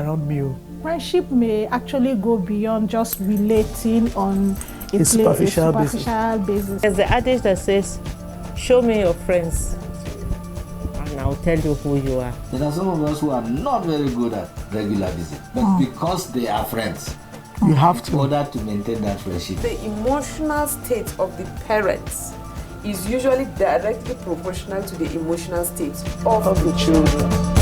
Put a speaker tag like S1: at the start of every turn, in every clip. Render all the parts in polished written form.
S1: around me.
S2: Friendship may actually go beyond just relating on
S1: A superficial
S2: basis.
S3: There's the adage that says, show me your friends and I'll tell you who you are.
S4: There are some of us who are not very good at regular visit, but because they are friends,
S1: You have to.
S4: in order to maintain that friendship.
S5: The emotional state of the parents is usually directly proportional to the emotional state of the children.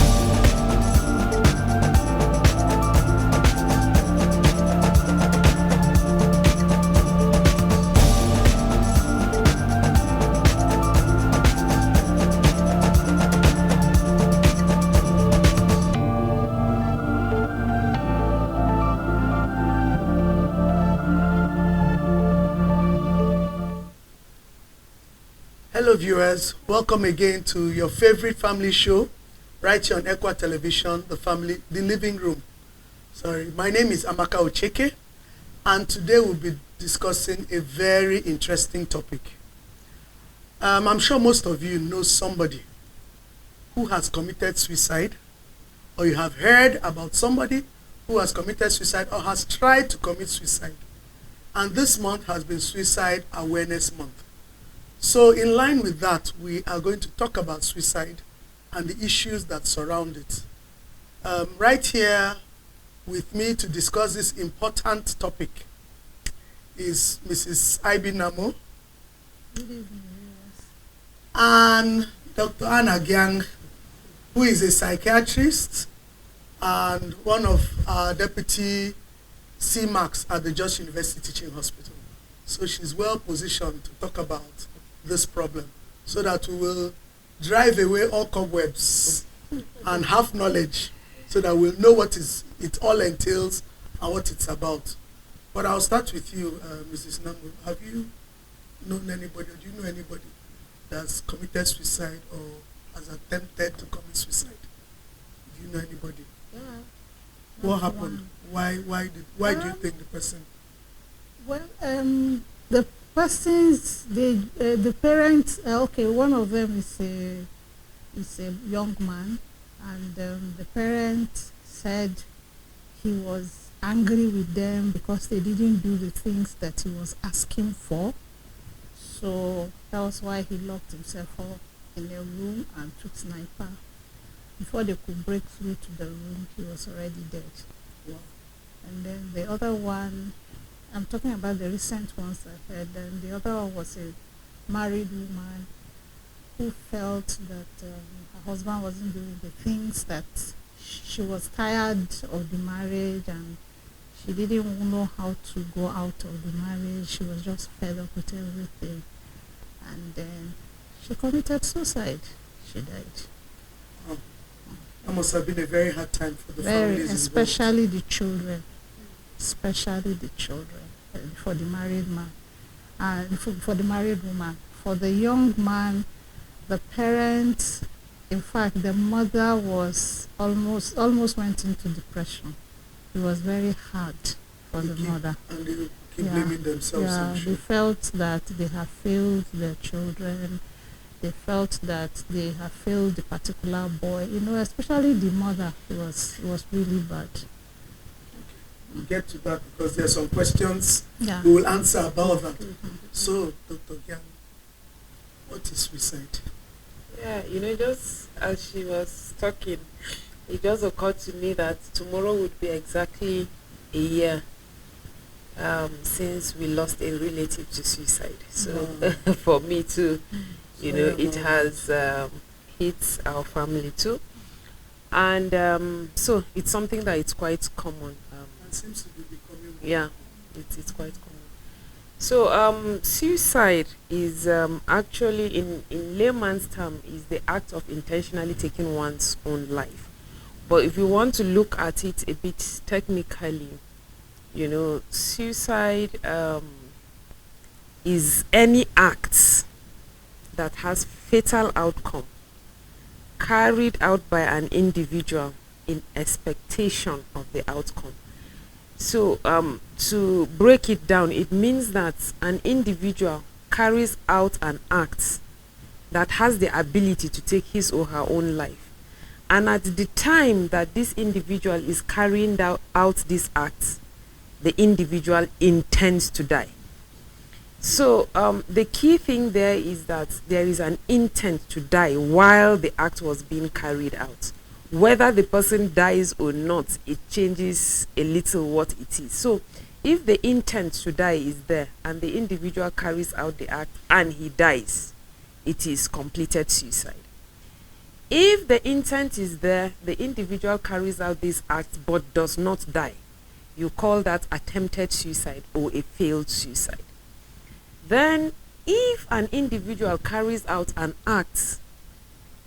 S6: Hello viewers, welcome again to your favorite family show right here on Equa Television, the living room. My name is Amaka Ocheke, and today we'll be discussing a very interesting topic. I'm sure most of you know somebody who has committed suicide, or you have heard about somebody who has committed suicide or has tried to commit suicide. And this month has been Suicide Awareness Month. So in line with that, we are going to talk about suicide and the issues that surround it. Right here with me to discuss this important topic is Mrs. Ibi Namo and Dr. Anna Gyang, who is a psychiatrist and one of our deputy CMACs at the Jos University Teaching Hospital. So she's well positioned to talk about this problem so that we will drive away all cobwebs and have knowledge so that we'll know what it all entails and what it's about. But I'll start with you, Mrs. Nango. Have you known anybody, or do you know anybody that's committed suicide or has attempted to commit suicide? Do you know anybody?
S2: Yeah.
S6: What happened? Why do you think the person?
S2: Well, the persons, the parents. Okay, one of them is a young man, and the parents said he was angry with them because they didn't do the things that he was asking for. So that was why he locked himself up in a room and took sniper. Before they could break through to the room, he was already dead.
S6: Wow.
S2: And then the other one, I'm talking about the recent ones I heard, and the other one was a married woman who felt that her husband wasn't doing the things that she was tired of the marriage, and she didn't know how to go out of the marriage. She was just fed up with everything, and then she committed suicide. She died.
S6: That must have been a very hard time for the families,
S2: especially the children. Especially the children, for the married man, and for the married woman. For the young man, the parents, in fact, the mother was almost went into depression. It was very hard for the mother.
S6: And they keep blaming themselves.
S2: Yeah, they felt that they have failed their children. They felt that they have failed the particular boy. Especially the mother. It was really bad.
S6: We'll get to that because there are some questions
S2: Yeah.
S6: we will answer about that. So, Dr. Gyang, what is suicide?
S5: Yeah, just as she was talking, it just occurred to me that tomorrow would be exactly a year since we lost a relative to suicide. So for me too, it has hit our family too. And so it's something that it's quite common.
S6: It seems to be becoming more.
S5: Yeah, it's quite common. So suicide is actually, in layman's term, is the act of intentionally taking one's own life. But if you want to look at it a bit technically, suicide is any act that has fatal outcome carried out by an individual in expectation of the outcome. So to break it down, it means that an individual carries out an act that has the ability to take his or her own life, And at the time that this individual is carrying out this act, the individual intends to die. So the key thing there is that there is an intent to die while the act was being carried out. Whether the person dies or not, it changes a little what it is. So if the intent to die is there and the individual carries out the act and he dies, it is completed suicide. If the intent is there, the individual carries out this act but does not die, you call that attempted suicide or a failed suicide. Then if an individual carries out an act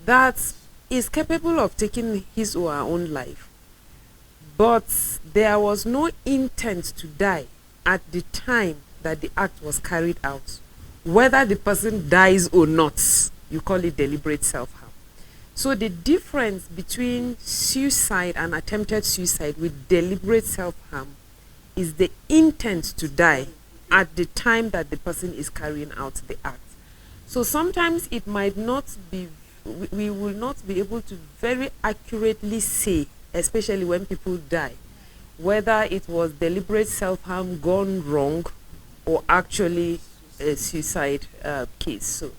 S5: that is capable of taking his or her own life, but there was no intent to die at the time that the act was carried out, whether the person dies or not, you call it deliberate self-harm. So the difference between suicide and attempted suicide with deliberate self-harm is the intent to die at the time that the person is carrying out the act. So sometimes it might not be, we will not be able to very accurately say, especially when people die, whether it was deliberate self-harm gone wrong or actually a suicide case. So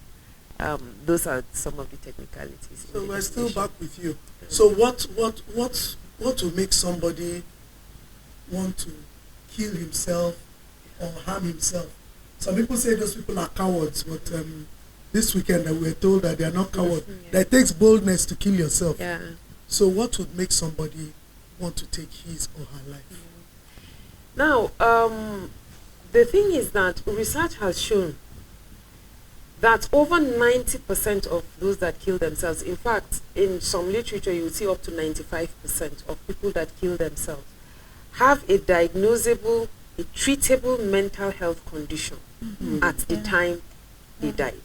S5: those are some of the technicalities.
S6: So we're still back with you. So what will make somebody want to kill himself or harm himself? Some people say those people are cowards, but this weekend we were told that they are not cowards.
S5: Yeah.
S6: That it takes boldness to kill yourself.
S5: Yeah.
S6: So what would make somebody want to take his or her life?
S5: Now, the thing is that research has shown that over 90% of those that kill themselves, in fact, in some literature you will see up to 95% of people that kill themselves have a diagnosable, a treatable mental health condition at the time they died.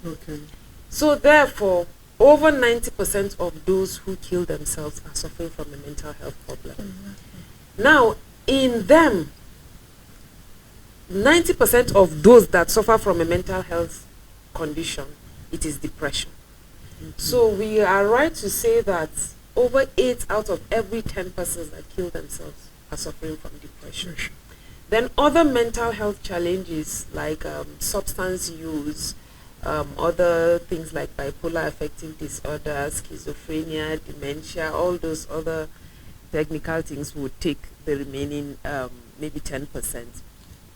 S6: Okay.
S5: So therefore, over 90% of those who kill themselves are suffering from a mental health problem. Now, in them, 90% of those that suffer from a mental health condition, it is depression. So we are right to say that over 8 out of every 10 persons that kill themselves are suffering from depression. Then other mental health challenges like substance use, other things like bipolar affective disorder, schizophrenia, dementia, all those other technical things would take the remaining maybe 10%.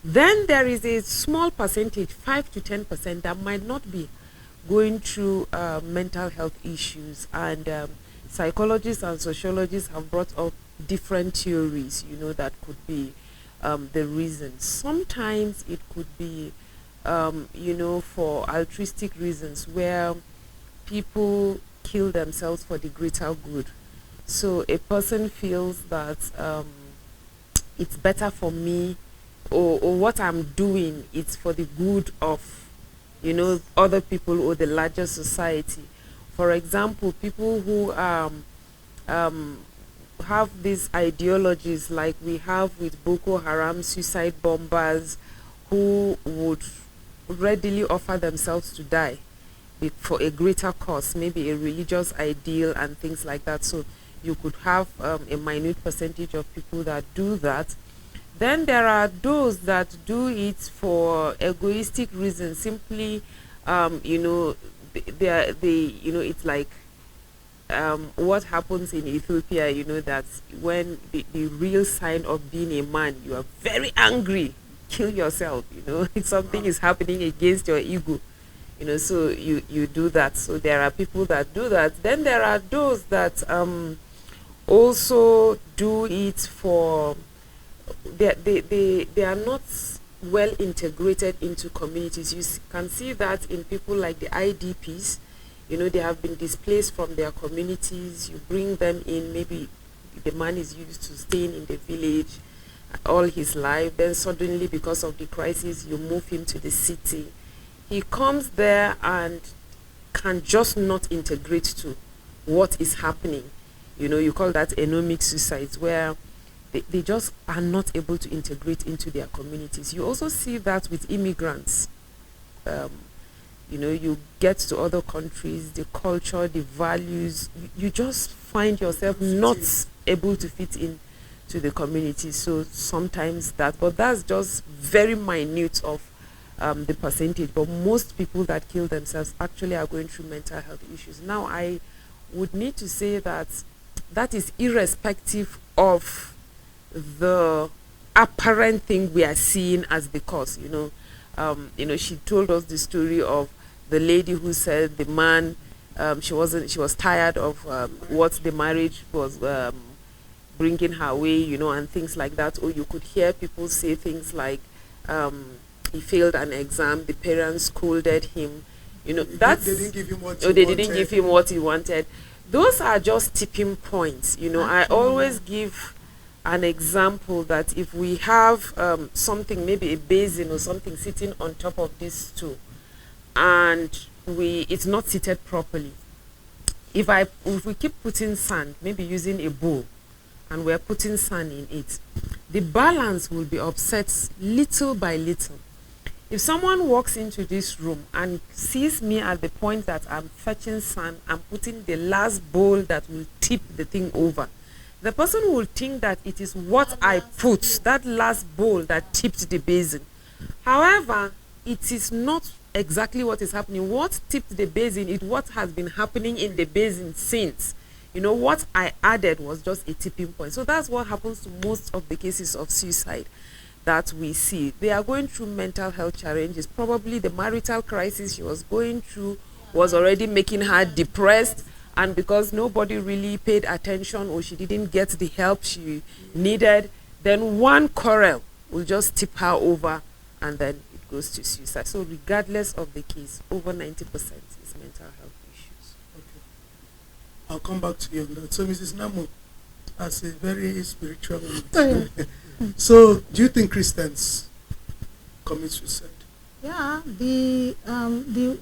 S5: Then there is a small percentage, 5 to 10%, that might not be going through mental health issues, and psychologists and sociologists have brought up different theories, you know, that could be the reasons. Sometimes it could be you know, for altruistic reasons where people kill themselves for the greater good. So a person feels that it's better for me, or what I'm doing is for the good of, you know, other people or the larger society. For example, people who have these ideologies like we have with Boko Haram suicide bombers, who would readily offer themselves to die for a greater cause, maybe a religious ideal and things like that. So you could have a minute percentage of people that do that. Then there are those that do it for egoistic reasons, simply you know, you know, it's like what happens in Ethiopia, you know, that when the real sign of being a man, you are very angry, kill yourself, you know, if something is happening against your ego, you know, so you do that. So there are people that do that. Then there are those that also do it for, they are not well integrated into communities. You can see that in people like the IDPs. You know, they have been displaced from their communities. You bring them in, maybe the man is used to staying in the village all his life, then suddenly because of the crisis you move him to the city. He comes there and can just not integrate to what is happening. You know, you call that enomic suicides, where they just are not able to integrate into their communities. You also see that with immigrants. You know, you get to other countries, the culture, the values, you just find yourself not able to fit in to the community. So sometimes that, but that's just very minute of the percentage. But most people that kill themselves actually are going through mental health issues. Now, I would need to say that that is irrespective of the apparent thing we are seeing as the cause. You know, she told us the story of the lady who said the man, she was tired of what the marriage was bringing her way, you know, and things like that. Or you could hear people say things like, he failed an exam, the parents scolded him, you know. That's,
S6: they didn't give him what
S5: they didn't give him what he wanted. Those are just tipping points, you know. I always give an example that if we have something, maybe a basin or something sitting on top of this stool, and it's not seated properly. If we keep putting sand, maybe using a bowl, and we're putting sand in it, the balance will be upset little by little. If someone walks into this room and sees me at the point that I'm fetching sand, I'm putting the last bowl that will tip the thing over, the person will think that it is what I put, that last bowl that tipped the basin. However, it is not exactly what is happening. What tipped the basin is what has been happening in the basin since. You know, what I added was just a tipping point. So that's what happens to most of the cases of suicide that we see. They are going through mental health challenges. Probably the marital crisis she was going through was already making her depressed, and because nobody really paid attention or she didn't get the help she needed, then one quarrel will just tip her over and then it goes to suicide. So regardless of the case, over 90% is mental health issues.
S6: Okay. I'll come back to you on that. So Mrs. Namo, as a very spiritual woman, so do you think Christians commit suicide?
S2: Yeah, the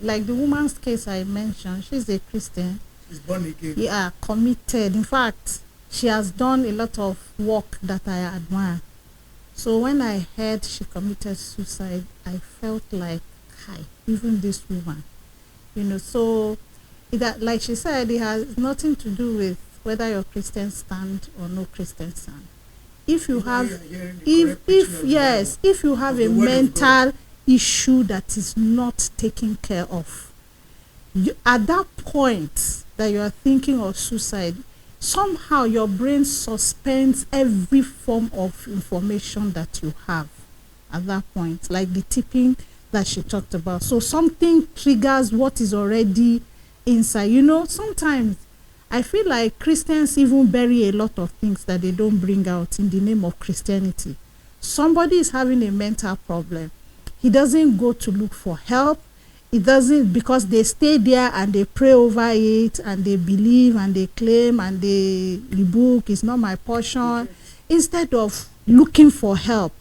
S2: like the woman's case I mentioned, she's a Christian.
S6: She's born again.
S2: Yeah, committed. In fact, she has done a lot of work that I admire. So when I heard she committed suicide, I felt like, hi, even this woman, you know. So that, like she said, it has nothing to do with whether you're Christian stand or no Christian stand. If you have, if you have a mental issue that is not taken care of, at that point that you are thinking of suicide, somehow your brain suspends every form of information that you have at that point, like the tipping that she talked about. So something triggers what is already inside. You know, sometimes I feel like Christians even bury a lot of things that they don't bring out in the name of Christianity. Somebody is having a mental problem. He doesn't go to look for help. It doesn't, because they stay there and they pray over it and they believe and they claim and they rebuke, it's not my portion, instead of looking for help.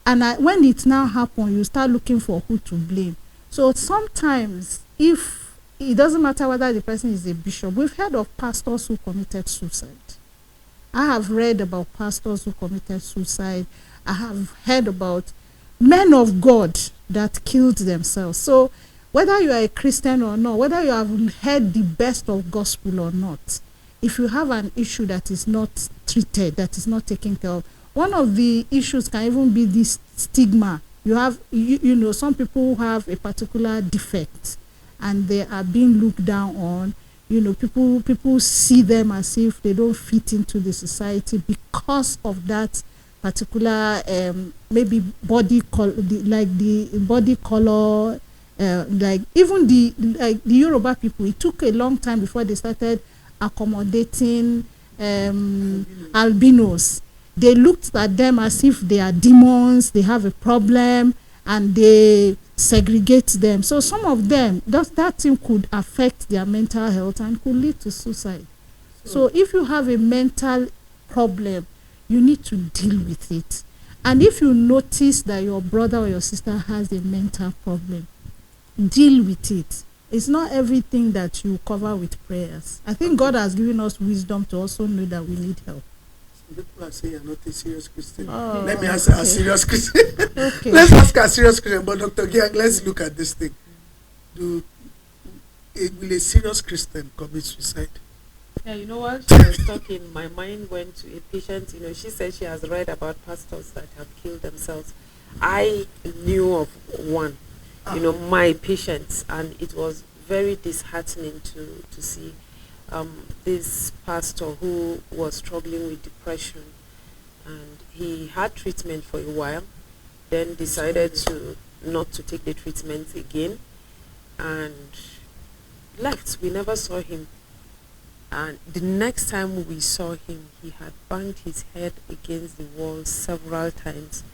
S2: And when it now happens, you start looking for who to blame. So sometimes, if it doesn't matter whether the person is a bishop, we've heard of pastors who committed suicide. I have read about pastors who committed suicide. I have heard about men of God that killed themselves. So whether you are a Christian or not, whether you have heard the best of gospel or not, if you have an issue that is not treated, that is not taken care of, one of the issues can even be this stigma. You have, you know, some people who have a particular defect and they are being looked down on. You know, people see them as if they don't fit into the society because of that particular maybe body color, like the body color, like even the Yoruba people. It took a long time before they started accommodating albinos. They looked at them as if they are demons, they have a problem, and they segregate them. So some of them, that thing could affect their mental health and could lead to suicide. So if you have a mental problem, you need to deal with it. And if you notice that your brother or your sister has a mental problem, deal with it. It's not everything that you cover with prayers. I think God has given us wisdom to also know that we need help.
S6: People are saying you're not a serious Christian.
S2: Oh,
S6: Let me ask a serious Christian.
S2: Okay.
S6: Let's ask a serious Christian. But Dr. Giang, let's look at this thing. Will a serious Christian commit suicide?
S5: Yeah, you know, while she was talking, my mind went to a patient. You know, she said she has read about pastors that have killed themselves. I knew of one, you know, my patients, and it was very disheartening to see this pastor who was struggling with depression, and he had treatment for a while, then decided to not to take the treatment again, and left. We never saw him. And the next time we saw him, he had banged his head against the wall several times,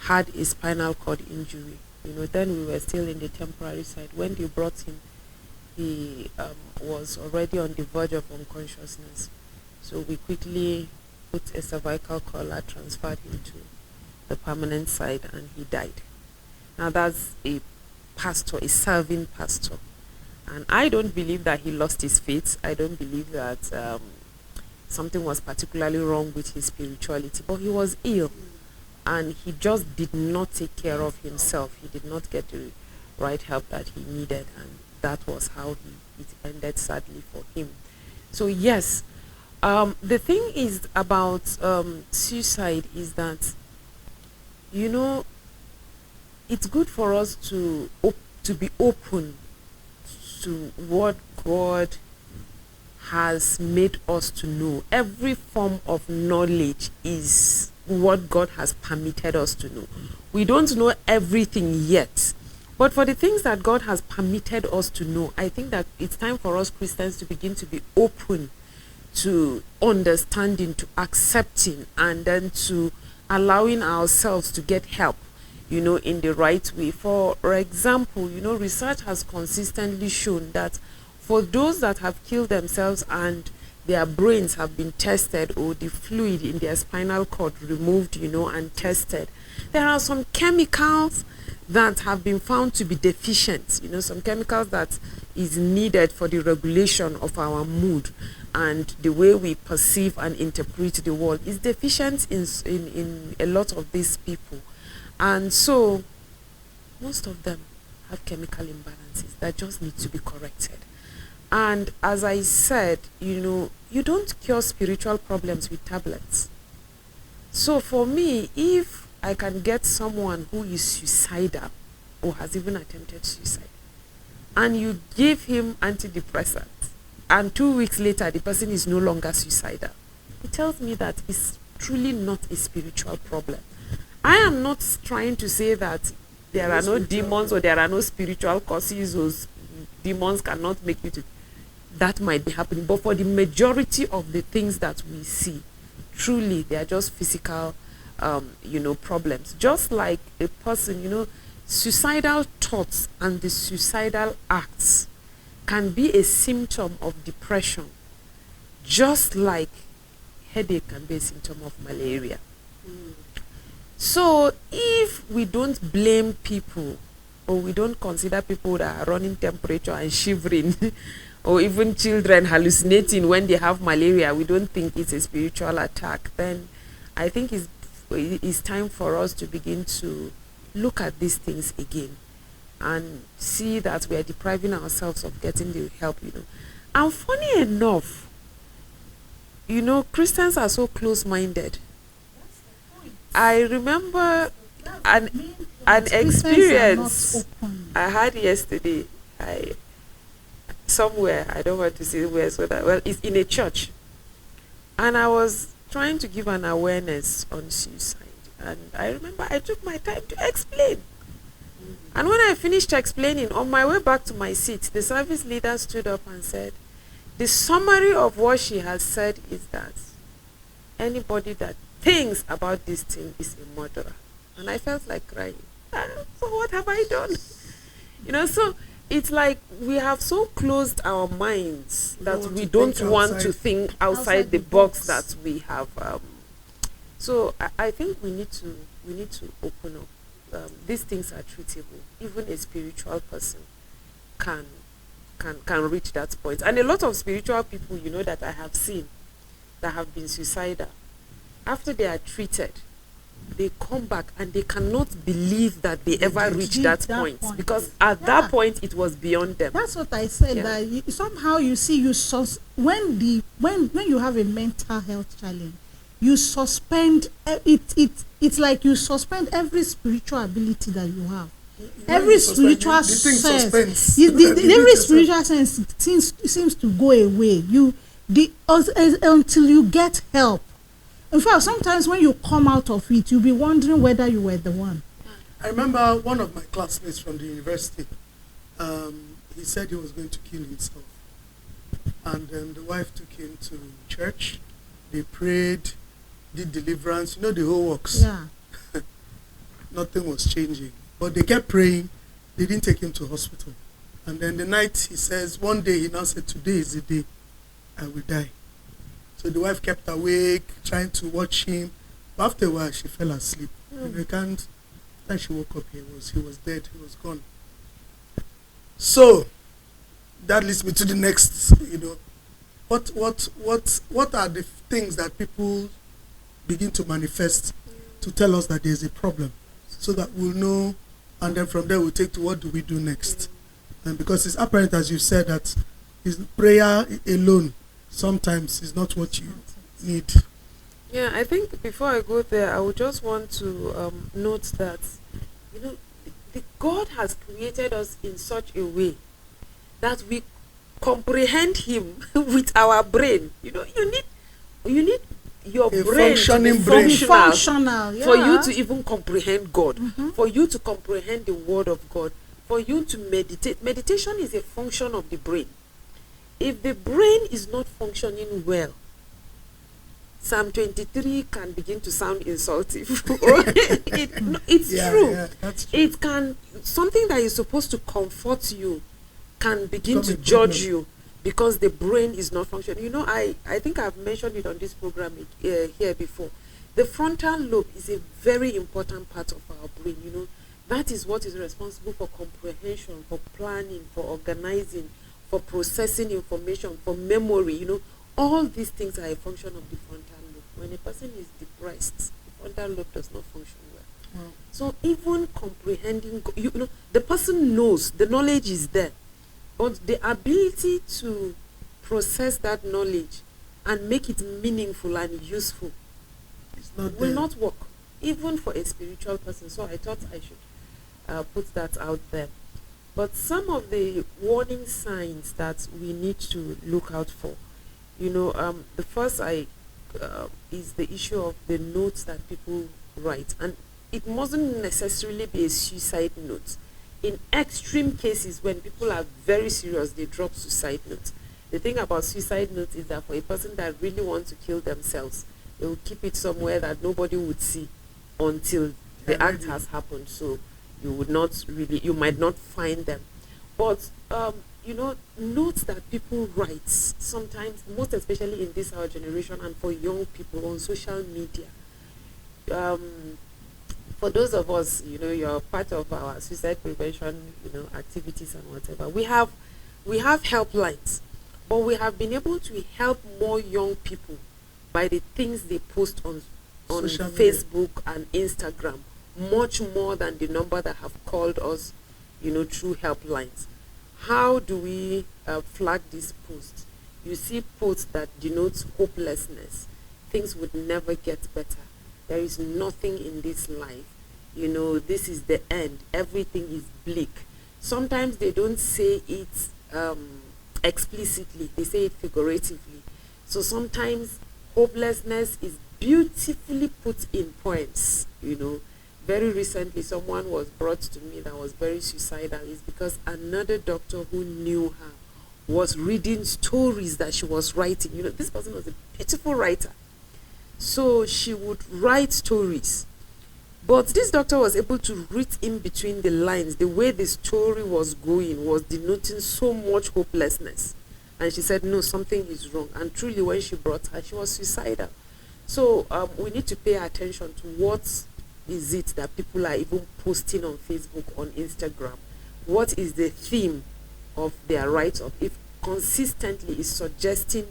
S5: had a spinal cord injury. You know, then we were still in the temporary side. When they brought him, he was already on the verge of unconsciousness. So we quickly put a cervical collar, transferred him to the permanent side, and he died. Now that's a pastor, a serving pastor. And I don't believe that he lost his faith. I don't believe that something was particularly wrong with his spirituality. But he was ill, and he just did not take care of himself. He did not get the right help that he needed, and that was how it ended sadly for him. So yes, the thing is about suicide is that, you know, it's good for us to be open to what God has made us to know. Every form of knowledge is what God has permitted us to know. We don't know everything yet, but for the things that God has permitted us to know, I think that it's time for us Christians to begin to be open to understanding, to accepting, and then to allowing ourselves to get help, you know, in the right way. For example, you know, research has consistently shown that for those that have killed themselves and their brains have been tested, or the fluid in their spinal cord removed, you know, and tested, there are some chemicals that have been found to be deficient, you know, some chemicals that is needed for the regulation of our mood and the way we perceive and interpret the world is deficient in a lot of these people. And so most of them have chemical imbalances that just need to be corrected. And as I said, you know, you don't cure spiritual problems with tablets. So for me, if I can get someone who is suicidal or has even attempted suicide, and you give him antidepressants, and 2 weeks later the person is no longer suicidal, it tells me that it's truly not a spiritual problem. I am not trying to say that there are no demons or there are no spiritual causes or demons cannot make you to. That might be happening. But for the majority of the things that we see, truly, they are just physical, you know, problems. Just like a person, you know, suicidal thoughts and the suicidal acts can be a symptom of depression, just like headache can be a symptom of malaria. So if we don't blame people, or we don't consider people that are running temperature and shivering, or even children hallucinating when they have malaria, we don't think it's a spiritual attack, then I think it's time for us to begin to look at these things again and see that we are depriving ourselves of getting the help, you know. And funny enough, you know, Christians are so close-minded. I remember an experience I had yesterday. Somewhere, I don't want to say where, so that, well, it's in a church, and I was trying to give an awareness on suicide, and I remember I took my time to explain. And when I finished explaining, on my way back to my seat, the service leader stood up and said, the summary of what she has said is that anybody that thinks about this thing is a murderer. And I felt like crying. So what have I done? You know, so it's like we have so closed our minds that we don't want to think outside the box that we have. So I think we need to open up. These things are treatable. Even a spiritual person can reach that point. And a lot of spiritual people, you know, that I have seen that have been suicidal, after they are treated, they come back and they cannot believe that they ever reached that point, because at
S2: Yeah.
S5: that point it was beyond them.
S2: That's what I said.
S5: Yeah.
S2: That somehow you see when you have a mental health challenge, you suspend it's like you suspend every spiritual ability that you have. Every spiritual sense, every spiritual sense seems to go away. Until you get help. In fact, sometimes when you come out of it, you'll be wondering whether you were the one.
S6: I remember one of my classmates from the university. He said he was going to kill himself, and the wife took him to church. They prayed, did deliverance. You know the whole works.
S2: Yeah.
S6: Nothing was changing, but they kept praying. They didn't take him to hospital, and then the night he says, one day he now said, "Today is the day I will die." So the wife kept awake, trying to watch him. But after a while, she fell asleep. And then she woke up, he was dead. He was gone. So that leads me to the next. What are the things that people begin to manifest to tell us that there's a problem, so that we'll know, and then from there we'll take to what do we do next. And because it's apparent, as you said, that prayer alone sometimes is not what you need.
S5: Yeah, I think before I go there, I would just want to note that, God has created us in such a way that we comprehend Him with our brain. You need your brain to be functional
S2: Yeah.
S5: for you to even comprehend God, for you to comprehend the Word of God, for you to meditate. Meditation is a function of the brain. If the brain is not functioning well, Psalm 23 can begin to sound insultive. It's true.
S6: Yeah, that's true.
S5: It can, something that is supposed to comfort you can begin to
S6: Become a
S5: judge
S6: problem.
S5: you because the brain is not functioning. I think I've mentioned it on this program here before. The frontal lobe is a very important part of our brain. That is what is responsible for comprehension, for planning, for organizing, for processing information, for memory. All these things are a function of the frontal lobe. When a person is depressed, the frontal lobe does not function well.
S6: Wow.
S5: So even comprehending, the person knows, the knowledge is there, but the ability to process that knowledge and make it meaningful and useful
S6: It's not
S5: will
S6: there.
S5: not work, even for a spiritual person. So I thought I should put that out there. But some of the warning signs that we need to look out for, the first is the issue of the notes that people write, and it mustn't necessarily be a suicide note. In extreme cases, when people are very serious, they drop suicide notes. The thing about suicide notes is that for a person that really wants to kill themselves, they will keep it somewhere that nobody would see until the act has happened. So you might not find them. But notes that people write sometimes, most especially in this our generation and for young people on social media. For those of us, you're part of our suicide prevention, activities and whatever. We have helplines, but we have been able to help more young people by the things they post on
S6: Social media.
S5: Facebook and Instagram, much more than the number that have called us, through helplines. How do we flag these posts? You see posts that denotes hopelessness. Things would never get better. There is nothing in this life. This is the end. Everything is bleak. Sometimes they don't say it explicitly. They say it figuratively. So sometimes hopelessness is beautifully put in poems. Very recently, someone was brought to me that was very suicidal. It's because another doctor who knew her was reading stories that she was writing. This person was a beautiful writer. So she would write stories. But this doctor was able to read in between the lines. The way the story was going was denoting so much hopelessness. And she said, no, something is wrong. And truly, when she brought her, she was suicidal. So we need to pay attention to what is it that people are even posting on Facebook, on Instagram. What is the theme of their write-up? If consistently is suggesting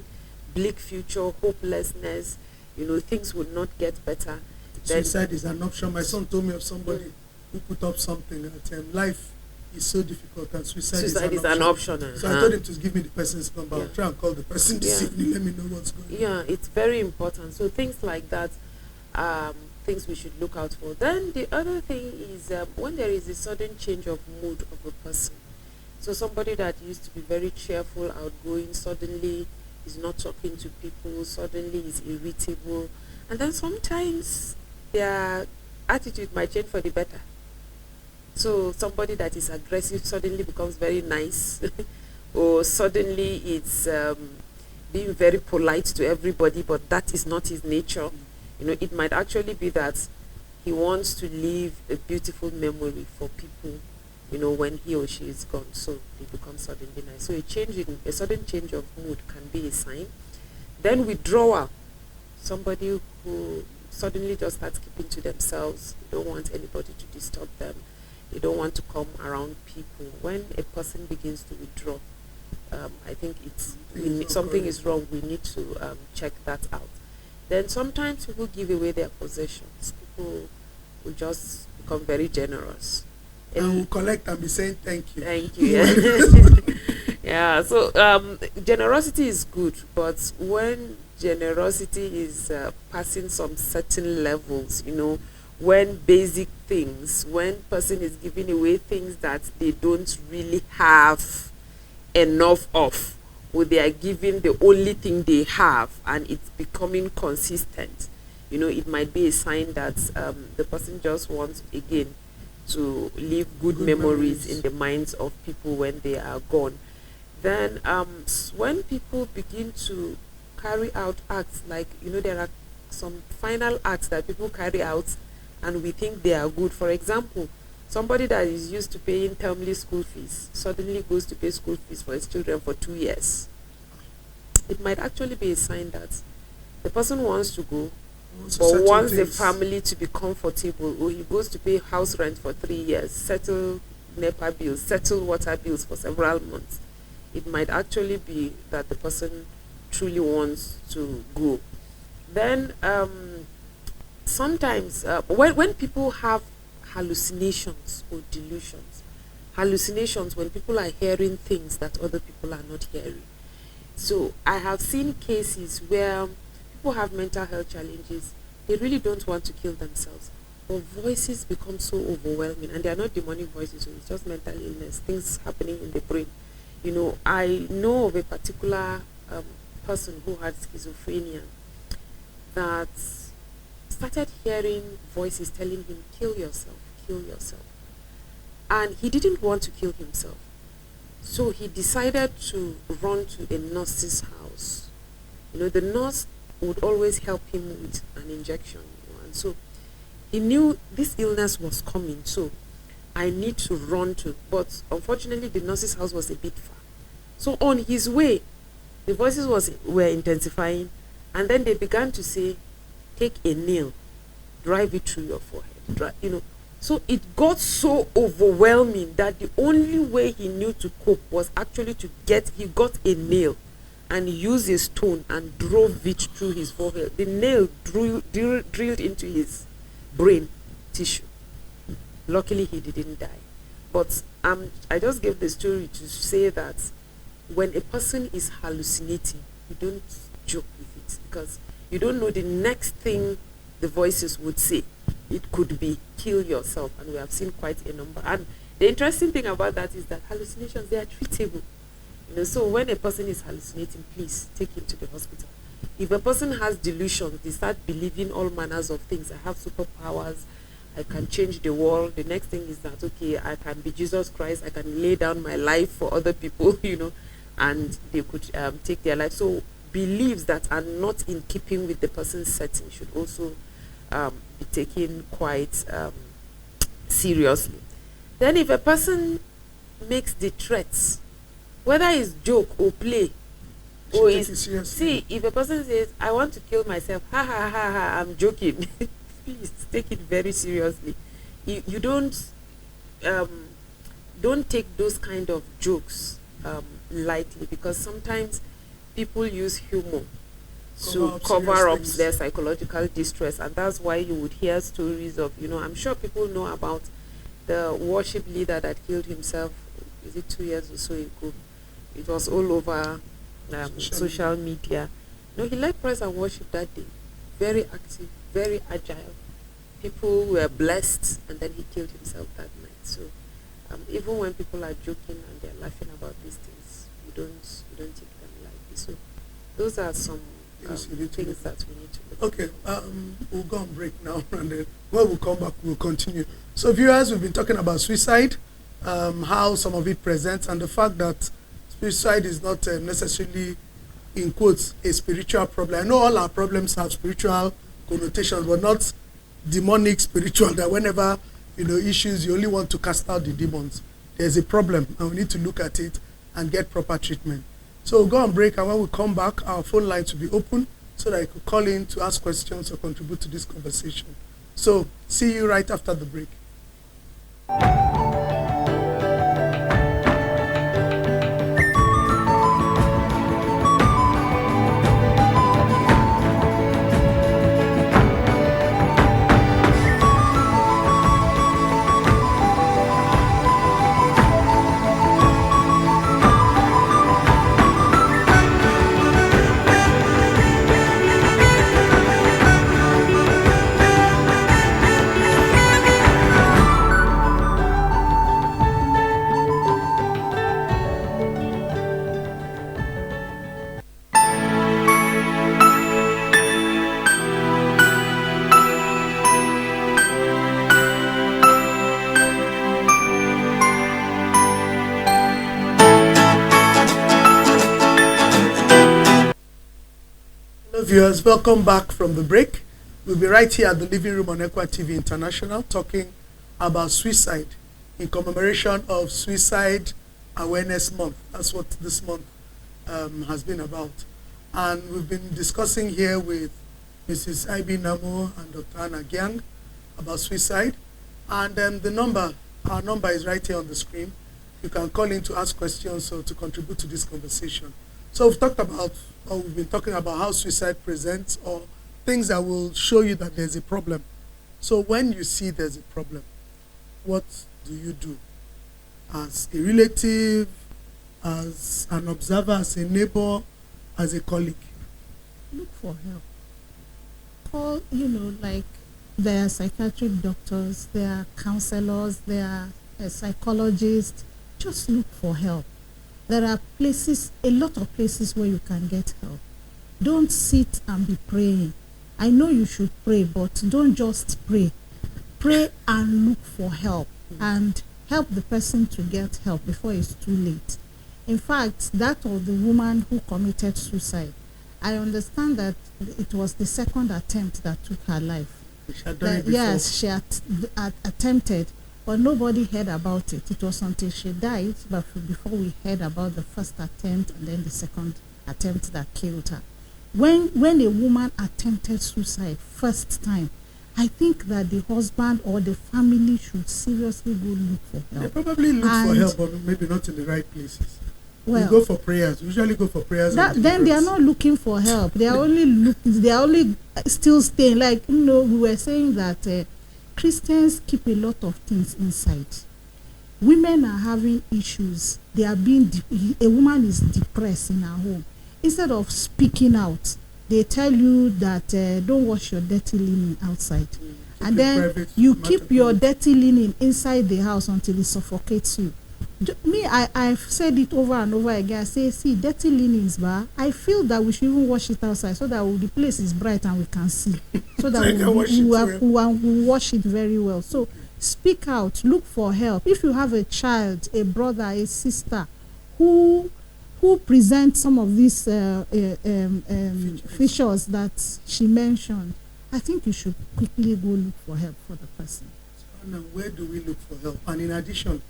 S5: bleak future, hopelessness, things will not get better,
S6: suicide is an option. My son told me of somebody who put up something that life is so difficult and suicide is an option. So I told him to give me the person's number. I'll try and call the person this evening. Let me know what's going on.
S5: Yeah, it's very important. So things like that, things we should look out for. Then the other thing is when there is a sudden change of mood of a person. So somebody that used to be very cheerful, outgoing, suddenly is not talking to people, suddenly is irritable. And then sometimes their attitude might change for the better. So somebody that is aggressive suddenly becomes very nice, or suddenly it's being very polite to everybody, but that is not his nature. You know, it might actually be that he wants to leave a beautiful memory for people, you know, when he or she is gone. So they become suddenly nice. So a sudden change of mood can be a sign. Then withdrawal. Somebody who suddenly just starts keeping to themselves. They don't want anybody to disturb them. They don't want to come around people. When a person begins to withdraw, I think something is wrong. We need to check that out. Then sometimes people give away their possessions. People will just become very generous.
S6: And will collect and be saying thank you.
S5: Thank you. Yeah. So generosity is good, but when generosity is passing some certain levels, you know, when basic things, when person is giving away things that they don't really have enough of, or they are giving the only thing they have and it's becoming consistent, you know, it might be a sign that the person just wants again to leave good memories in the minds of people when they are gone. Then when people begin to carry out acts, like, you know, there are some final acts that people carry out and we think they are good. For example, somebody that is used to paying termly school fees suddenly goes to pay school fees for his children for 2 years. It might actually be a sign that the person wants to go, but wants the family to be comfortable, or he goes to pay house rent for 3 years, settle NEPA bills, settle water bills for several months. It might actually be that the person truly wants to go. Then sometimes when people have hallucinations or delusions, when people are hearing things that other people are not hearing. So I have seen cases where people have mental health challenges. They really don't want to kill themselves, but voices become so overwhelming, and they are not demonic voices, so it's just mental illness, things happening in the brain. You know, I know of a particular person who had schizophrenia that started hearing voices telling him, kill yourself, kill yourself. And he didn't want to kill himself. So he decided to run to a nurse's house. You know, the nurse would always help him with an injection. You know, and so he knew this illness was coming, so I need to run to. But unfortunately, the nurse's house was a bit far. So on his way, the voices were intensifying, and then they began to say, take a nail, drive it through your forehead. You know, so it got so overwhelming that the only way he knew to cope was actually he got a nail and used a stone and drove it through his forehead. The nail drilled into his brain tissue. Luckily, he didn't die. But I just gave the story to say that when a person is hallucinating, you don't joke with it, because you don't know the next thing the voices would say. It could be kill yourself, and we have seen quite a number. And the interesting thing about that is that hallucinations, they are treatable. You know, so when a person is hallucinating, please take him to the hospital. If a person has delusions, they start believing all manners of things. I have superpowers, I can change the world. The next thing is that, okay, I can be Jesus Christ, I can lay down my life for other people, you know, and they could take their life. So beliefs that are not in keeping with the person's setting should also be taken quite seriously. Then if a person makes the threats, whether it's joke or play, or see, if a person says, I want to kill myself, ha ha ha ha, I'm joking, please take it very seriously. You don't take those kind of jokes lightly, because sometimes people use humor to cover up their psychological distress. And that's why you would hear stories of, I'm sure people know about the worship leader that killed himself, is it 2 years or so ago? It was all over social media. He led praise and worship that day. Very active, very agile. People were blessed, and then he killed himself that night. So even when people are joking and they're laughing about these things, you don't take them lightly. So those are some things that we need to look
S6: at. Okay, we'll go on break now, and then when we come back, we'll continue. So viewers, we've been talking about suicide, how some of it presents, and the fact that suicide is not necessarily, in quotes, a spiritual problem. I know all our problems have spiritual connotations, but not demonic spiritual, that whenever issues, you only want to cast out the demons. There's a problem, and we need to look at it and get proper treatment. So we'll go on break, and when we come back, our phone lines will be open so that you could call in to ask questions or contribute to this conversation. So see you right after the break. Viewers, welcome back from the break. We'll be right here at the living room on Equa TV International talking about suicide in commemoration of Suicide Awareness Month. That's what this month has been about. And we've been discussing here with Mrs. Ibi Namo and Dr. Anna Gyang about suicide. And our number is right here on the screen. You can call in to ask questions or to contribute to this conversation. So we've been talking about how suicide presents, or things that will show you that there's a problem. So when you see there's a problem, what do you do? As a relative, as an observer, as a neighbor, as a colleague?
S2: Look for help. Call, like there are psychiatric doctors, there are counselors, there are psychologists. Just look for help. There are a lot of places where you can get help. Don't sit and be praying. I know you should pray, but don't just pray. Pray and look for help, and help the person to get help before it's too late. In fact, that of the woman who committed suicide, I understand that it was the second attempt that took her life. Yes, she attempted, but nobody heard about it. It was until she died, but before we heard about the first attempt and then the second attempt that killed her. When a woman attempted suicide first time, I think that the husband or the family should seriously go look for help.
S6: They probably look for help, but maybe not in the right places. Well, we go for prayers. We usually go for prayers.
S2: Then they are not looking for help. They are only still staying. Like we were saying that Christians keep a lot of things inside. Women are having issues. They are a woman is depressed in her home. Instead of speaking out, they tell you that don't wash your dirty linen outside, and then you keep your dirty linen inside the house until it suffocates you. I've said it over and over again. I say, see, dirty linens, I feel that we should even wash it outside so that the place is bright and we can see, so that we wash it very well. So speak out, look for help. If you have a child, a brother, a sister who present some of these features that she mentioned, I think you should quickly go look for help for the person.
S6: So now, where do we look for help? And in addition,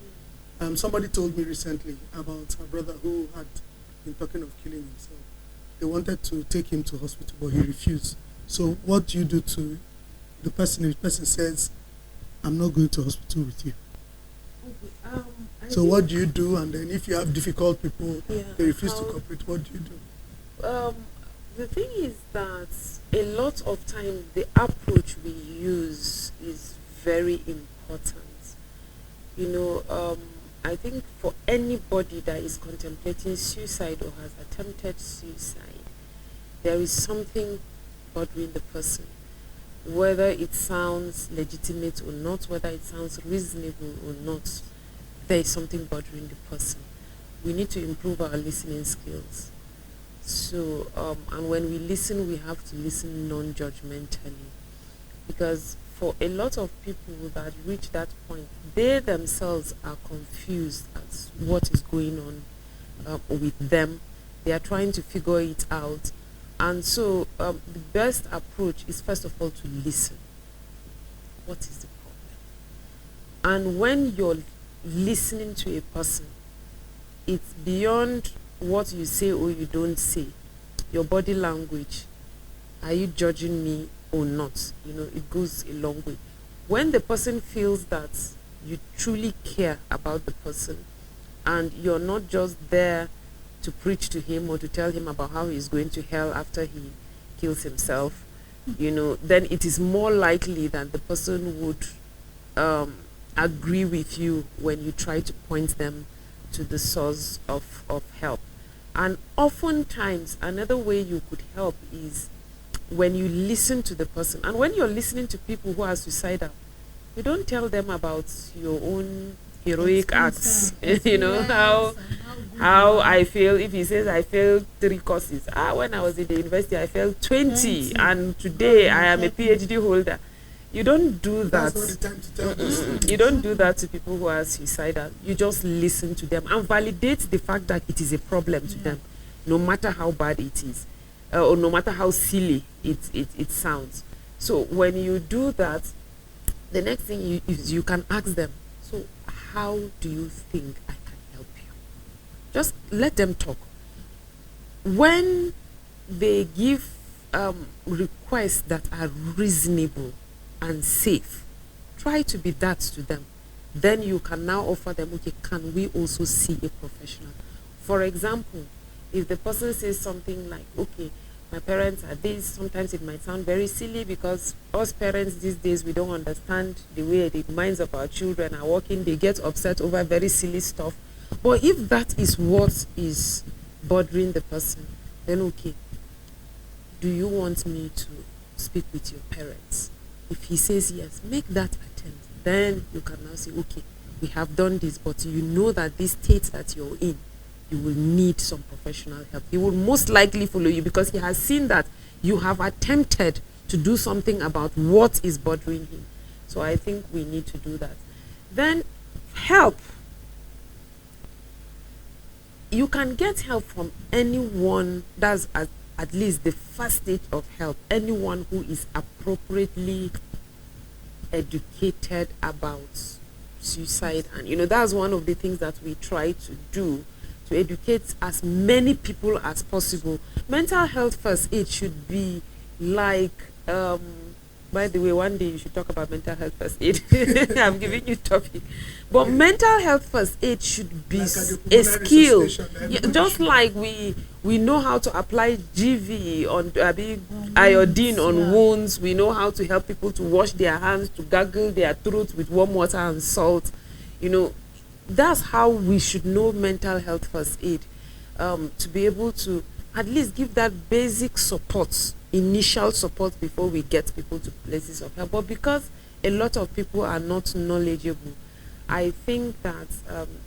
S6: somebody told me recently about a brother who had been talking of killing himself. They wanted to take him to hospital, but he refused. So what do you do to the person if the person says, I'm not going to hospital with you? So what do you do? And then if you have difficult people, they refuse to cooperate, what do you do?
S5: The thing is that a lot of time the approach we use is very important. You know, I think for anybody that is contemplating suicide or has attempted suicide, there is something bothering the person. Whether it sounds legitimate or not, whether it sounds reasonable or not, there is something bothering the person. We need to improve our listening skills. So, and when we listen, we have to listen non-judgmentally. Because for a lot of people that reach that point, they themselves are confused as what is going on with them. They are trying to figure it out. And so the best approach is first of all to listen. What is the problem? And when you're listening to a person, it's beyond what you say or you don't say. Your body language. Are you judging me or not? You know, it goes a long way. When the person feels that you truly care about the person and you're not just there to preach to him or to tell him about how he's going to hell after he kills himself, you know, then it is more likely that the person would agree with you when you try to point them to the source of help. And oftentimes, another way you could help is when you listen to the person. And when you're listening to people who are suicidal, you don't tell them about your own heroic acts. You know, how I fail. If he says I failed 3 courses. When I was in the university, I failed 20. And today I am a PhD holder. You don't do that.
S6: That's not the time to tell them.
S5: You don't do that to people who are suicidal. You just listen to them and validate the fact that it is a problem to them, no matter how bad it is, or no matter how silly it sounds. So when you do that, the next thing is you can ask them, so how do you think I can help you? Just let them talk. When they give requests that are reasonable and safe, try to be that to them. Then you can now offer them, okay, can we also see a professional? For example, if the person says something like, okay, my parents are this, sometimes it might sound very silly because us parents these days, we don't understand the way the minds of our children are working. They get upset over very silly stuff. But if that is what is bothering the person, then okay, do you want me to speak with your parents? If he says yes, make that attempt. Then you can now say, okay, we have done this, but you know that this state that you're in, you will need some professional help. He will most likely follow you because he has seen that you have attempted to do something about what is bothering him. So I think we need to do that. Then help. You can get help from anyone. That's at least the first stage of help. Anyone who is appropriately educated about suicide. And you know, that's one of the things that we try to do, to educate as many people as possible. Mental health first aid should be like, by the way, one day you should talk about mental health first aid. I'm giving you topic. But mental health first aid should be
S6: Like
S5: a skill.
S6: Yeah,
S5: Just like we know how to apply GV on iodine on wounds, we know how to help people to wash their hands, to gargle their throats with warm water and salt. You know, that's how we should know mental health first aid, to be able to at least give that basic support, initial support before we get people to places of help. But because a lot of people are not knowledgeable, I think that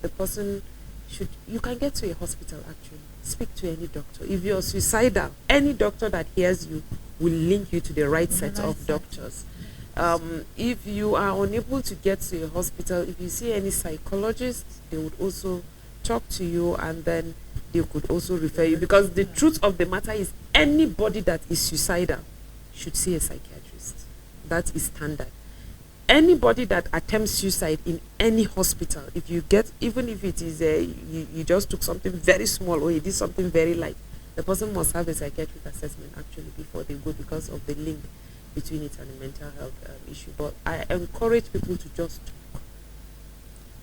S5: the person should, you can get to a hospital actually, speak to any doctor. If you're suicidal, any doctor that hears you will link you to the right set of doctors. If you are unable to get to a hospital, if you see any psychologist, they would also talk to you and then they could also refer you. Because the truth of the matter is anybody that is suicidal should see a psychiatrist. That is standard. Anybody that attempts suicide in any hospital, if you get, even if it is you just took something very small or you did something very light, the person must have a psychiatric assessment actually before they go, because of the link between it and a mental health issue. But I encourage people to just talk.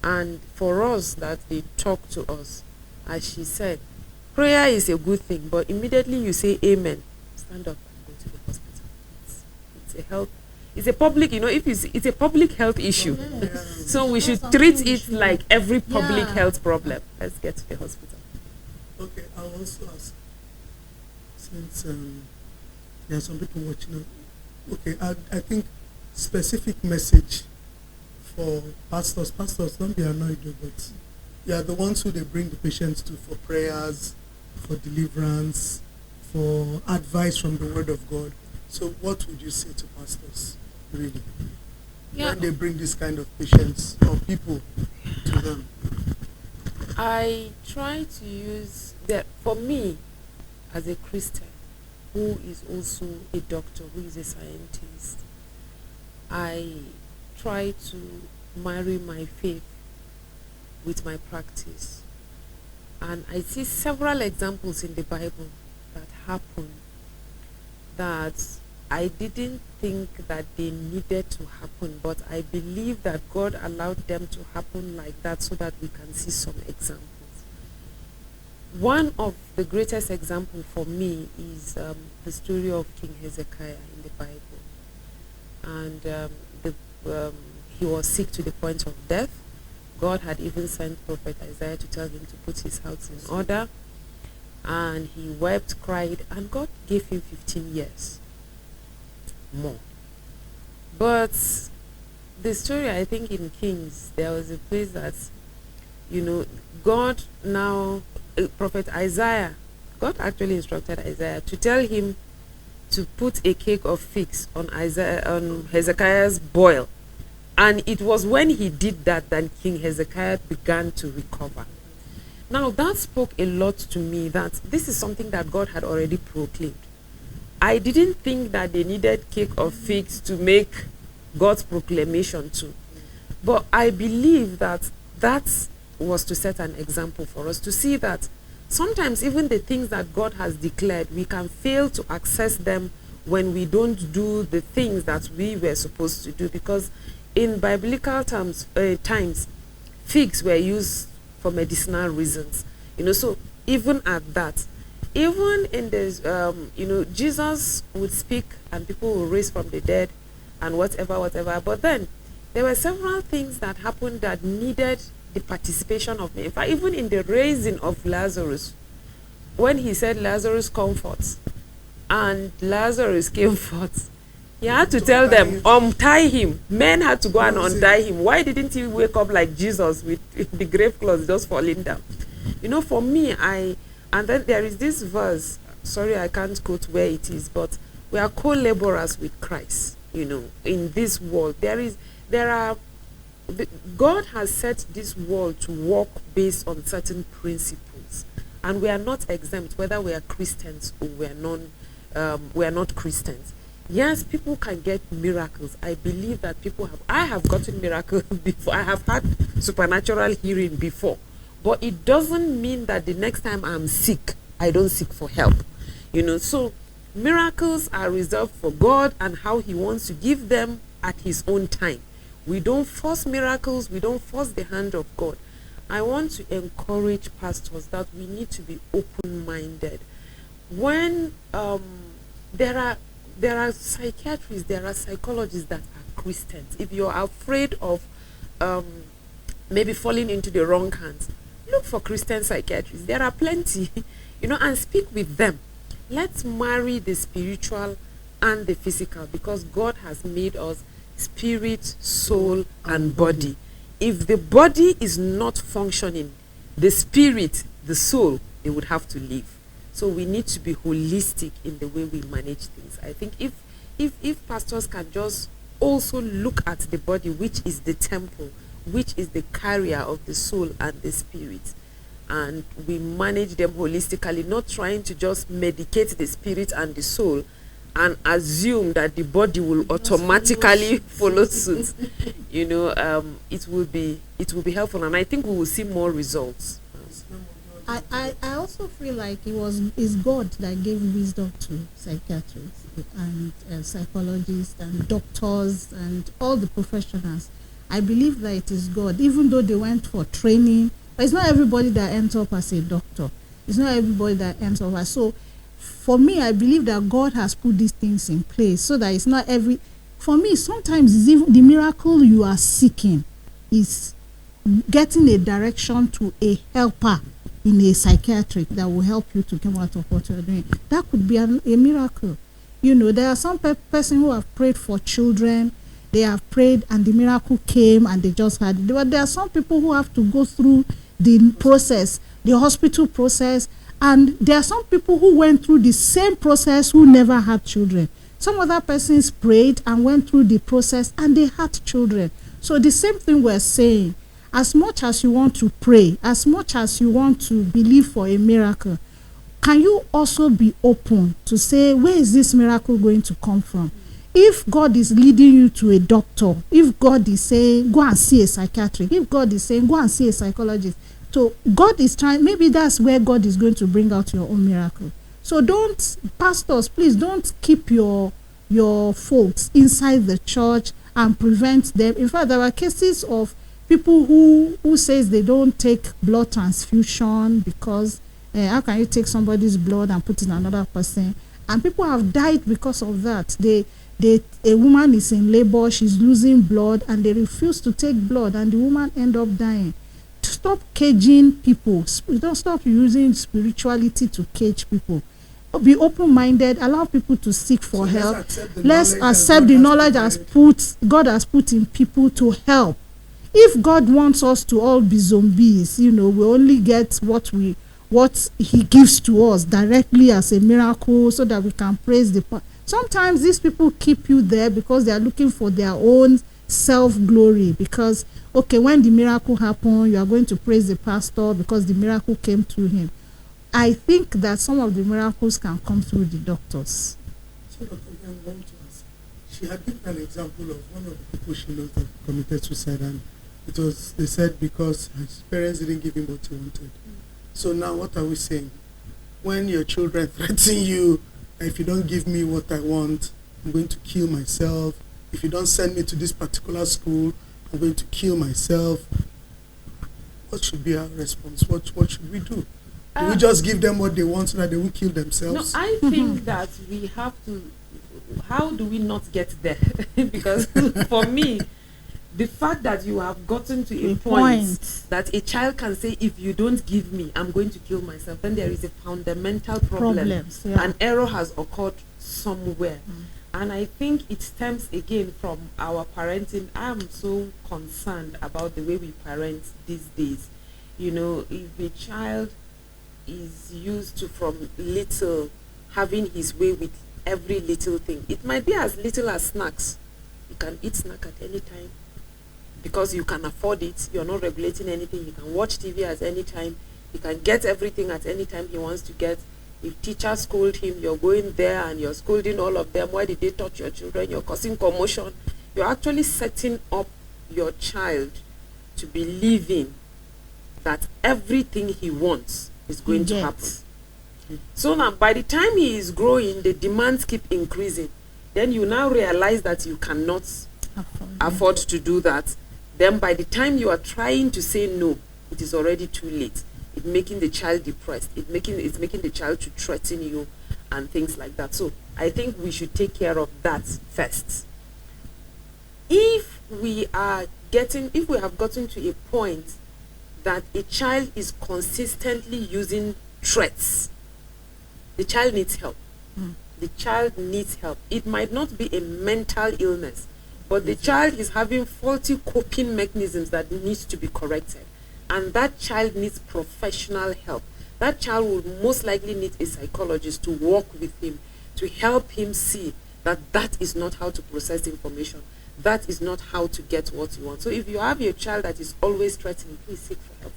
S5: And for us that they talk to us, as she said, prayer is a good thing, but immediately you say amen, stand up and go to the hospital. It's a health, it's a public, if it's a public health issue. So we should treat it like every public health problem. Let's get to the hospital.
S6: Okay, I'll also ask, since there are some people watching. Okay, I think specific message for pastors. Pastors, don't be annoyed, but you are the ones who they bring the patients to for prayers, for deliverance, for advice from the Word of God. So what would you say to pastors, really, when they bring this kind of patients or people to them?
S5: I try to use that, for me, as a Christian, who is also a doctor, who is a scientist, I try to marry my faith with my practice. And I see several examples in the Bible that happen that I didn't think that they needed to happen, but I believe that God allowed them to happen like that so that we can see some examples. One of the greatest example for me is the story of King Hezekiah in the Bible. And he was sick to the point of death. God had even sent Prophet Isaiah to tell him to put his house in order. And he wept, cried, and God gave him 15 years more. But the story, I think in Kings, there was a place that, God now, Prophet Isaiah, God actually instructed Isaiah to tell him to put a cake of figs on Hezekiah's boil. And it was when he did that King Hezekiah began to recover. Now that spoke a lot to me, that this is something that God had already proclaimed. I didn't think that they needed cake of figs to make God's proclamation too. But I believe that was to set an example for us, to see that sometimes even the things that God has declared, we can fail to access them when we don't do the things that we were supposed to do. Because in biblical times, figs were used for medicinal reasons. So even at that, even in this, Jesus would speak and people will raise from the dead and whatever. But then there were several things that happened that needed the participation of men. In fact, even in the raising of Lazarus, when he said, Lazarus, come forth, and Lazarus came forth, he had to tell them, untie him. Men had to go and untie him. Why didn't he wake up like Jesus with the grave clothes just falling down? For me, and then there is this verse, sorry I can't quote where it is, but we are co-laborers with Christ, in this world. God has set this world to work based on certain principles, and we are not exempt whether we are Christians or we are not Christians. Yes, people can get miracles. I believe that I have gotten miracles before. I have had supernatural healing before. But it doesn't mean that the next time I'm sick, I don't seek for help. So miracles are reserved for God and how he wants to give them at his own time. We don't force miracles. We don't force the hand of God. I want to encourage pastors that we need to be open-minded. When there are psychiatrists, there are psychologists that are Christians. If you're afraid of maybe falling into the wrong hands, look for Christian psychiatrists. There are plenty, and speak with them. Let's marry the spiritual and the physical, because God has made us spirit, soul, and body. If the body is not functioning, the spirit, the soul, they would have to leave. So we need to be holistic in the way we manage things. I think if pastors can just also look at the body, which is the temple, which is the carrier of the soul and the spirit, and we manage them holistically, not trying to just medicate the spirit and the soul and assume that the body will automatically follow suit. It will be helpful, and I think we will see more results.
S2: I also feel like it's God that gave wisdom to psychiatrists and psychologists and doctors and all the professionals. I believe that it is God, even though they went for training. But it's not everybody that ends up as a doctor. It's not everybody that ends up as. So for me, I believe that God has put these things in place so that it's not every. For me, sometimes it's even the miracle you are seeking is getting a direction to a helper in a psychiatric that will help you to come out of what you're doing. That could be a miracle. You know, there are some person who have prayed for children. They have prayed and the miracle came and they just had it. But there are some people who have to go through the process, the hospital process, and there are some people who went through the same process who never had children. Some other persons prayed and went through the process and they had children. So the same thing we're saying, as much as you want to pray, as much as you want to believe for a miracle, can you also be open to say, where is this miracle going to come from? If God is leading you to a doctor, if God is saying, go and see a psychiatrist, if God is saying, go and see a psychologist, so God is trying, maybe that's where God is going to bring out your own miracle. So don't, pastors, please don't keep your folks inside the church and prevent them. In fact, there are cases of people who says they don't take blood transfusion because how can you take somebody's blood and put it in another person? And people have died because of that. A woman is in labor, she's losing blood, and they refuse to take blood, and the woman end up dying. Stop caging people. Don't stop using spirituality to cage people. Be open-minded. Allow people to seek for help. Let's accept the knowledge God has put in people to help. If God wants us to all be zombies, we only get what He gives to us directly as a miracle, so that we can praise the. Sometimes these people keep you there because they are looking for their own self-glory. Because when the miracle happened, you are going to praise the pastor because the miracle came through him. I think that some of the miracles can come through the doctors.
S6: So, Dr. I want to ask. She had given an example of one of the people she knows that committed suicide, and they said because his parents didn't give him what he wanted. So now what are we saying? When your children threaten you, if you don't give me what I want, I'm going to kill myself. If you don't send me to this particular school, I'm going to kill myself. What should be our response? What should we do? Do we just give them what they want so that they won't kill themselves?
S5: No, I think that we have to. How do we not get there? Because for me, the fact that you have gotten to a point that a child can say, if you don't give me, I'm going to kill myself, then there is a fundamental problem. An error has occurred somewhere. And I think it stems again from our parenting. I am so concerned about the way we parent these days. If a child is used to from little having his way with every little thing, it might be as little as snacks. You can eat snack at any time because you can afford it. You're not regulating anything. You can watch TV at any time. You can get everything at any time he wants to get. If teachers scold him, you're going there and you're scolding all of them. Why did they touch your children? You're causing commotion. You're actually setting up your child to believing that everything he wants is going to happen. So now, by the time he is growing, the demands keep increasing. Then you now realize that you cannot afford to do that. Then by the time you are trying to say no, it is already too late. It's making the child depressed. It's making the child to threaten you and things like that. So I think we should take care of that first. If we have gotten to a point that a child is consistently using threats, the child needs help. The child needs help. It might not be a mental illness, but the child is having faulty coping mechanisms that needs to be corrected. And that child needs professional help. That child will most likely need a psychologist to work with him, to help him see that that is not how to process information. That is not how to get what you want. So if you have a child that is always threatening, please seek for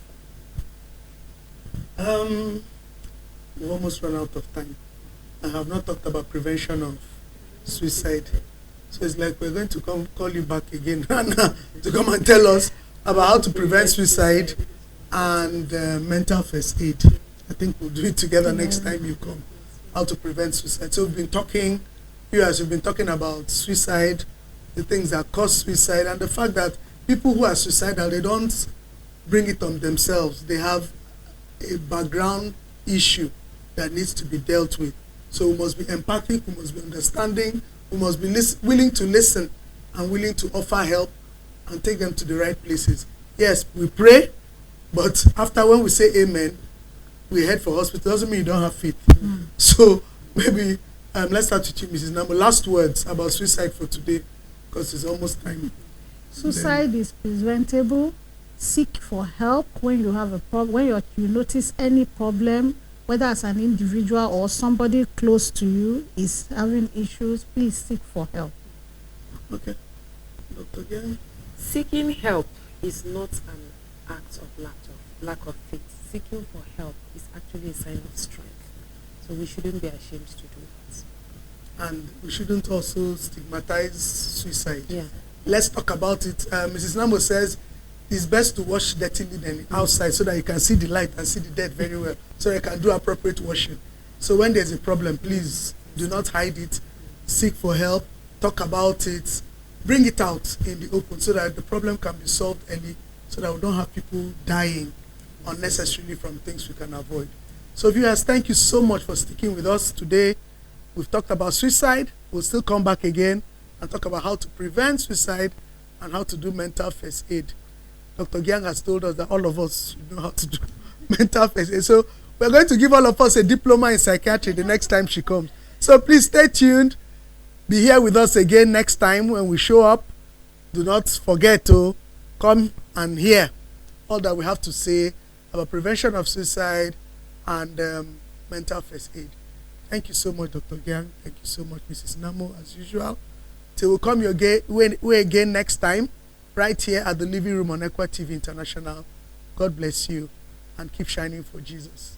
S5: help.
S6: We almost run out of time. I have not talked about prevention of suicide. So it's like we're going to call you back again to come and tell us about how to prevent suicide and mental first aid. I think we'll do it together next time you come. How to prevent suicide. So we've been talking about suicide, the things that cause suicide, and the fact that people who are suicidal, they don't bring it on themselves. They have a background issue that needs to be dealt with. So we must be empathic, we must be understanding, we must be willing to listen and willing to offer help and take them to the right places. Yes, we pray, but after when we say amen, we head for hospital. Doesn't mean you don't have faith. So maybe let's start with you, Mrs. Nambo. Last words about suicide for today, because it's almost time.
S2: Suicide is preventable. Seek for help when you have a problem, when you notice any problem, whether as an individual or somebody close to you is having issues. Please seek for help.
S6: Okay. Dr. Gang?
S5: Seeking help is not an act of lack of faith. Seeking for help is actually a sign of strength. So we shouldn't be ashamed to do that.
S6: And we shouldn't also stigmatize suicide.
S5: Yeah.
S6: Let's talk about it. Mrs. Nambo says it's best to wash dirty linen outside so that you can see the light and see the dead very well, so you can do appropriate washing. So when there's a problem, please do not hide it. Seek for help. Talk about it. Bring it out in the open so that the problem can be solved early, so that we don't have people dying unnecessarily from things we can avoid. So viewers, thank you so much for sticking with us today. We've talked about suicide. We'll still come back again and talk about how to prevent suicide and how to do mental first aid. Dr. Gyang has told us that all of us should know how to do mental first aid. So we're going to give all of us a diploma in psychiatry the next time she comes. So please stay tuned. Be here with us again next time when we show up. Do not forget to come and hear all that we have to say about prevention of suicide and mental first aid. Thank you so much, Dr. Gyang. Thank you so much, Mrs. Namo, as usual. Till we come your way again next time, right here at the Living Room on Equa TV International. God bless you and keep shining for Jesus.